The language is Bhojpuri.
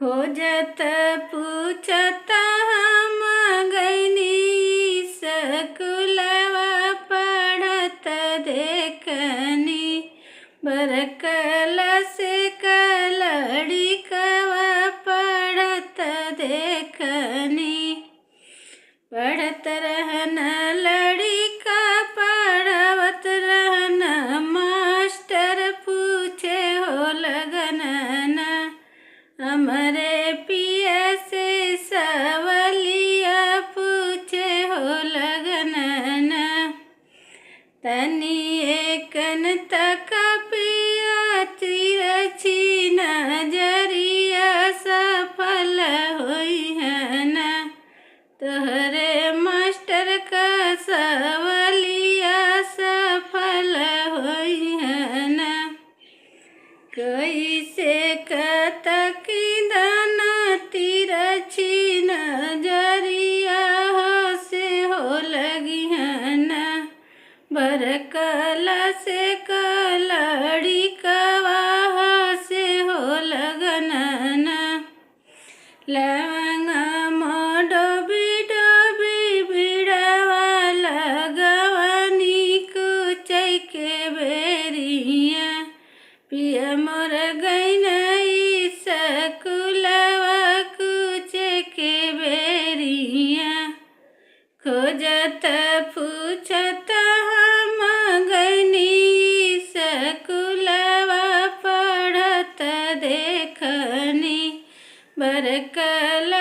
खोजत पूछत हम गइनी सकुलवा पढ़त देखनी बरकल से कलड़ी कवा पढ़त देखनी पढ़त रहन लड़ी का पढ़वत रहन मास्टर पूछे हो लगन हमरे पिया से सवलिया पूछे हो लगन तनी एकन तक पिया तिरछी नजरिया सफल होई है न तोहरे मास्टर का सवलिया सफल होई है न कैसे कतकी दाना तिरछी नजरिया से हो लगी है न बरकल से कलड़ी कवा से हो लगन लवंग डोबी डोबी बिड़वा लगवनी कुचै के बेरिया पिया मोर गइनई सकुलवा कुचे के बेरिया खोजत पूछत हम गइनी सकुलवा पढ़त देखनी बरकल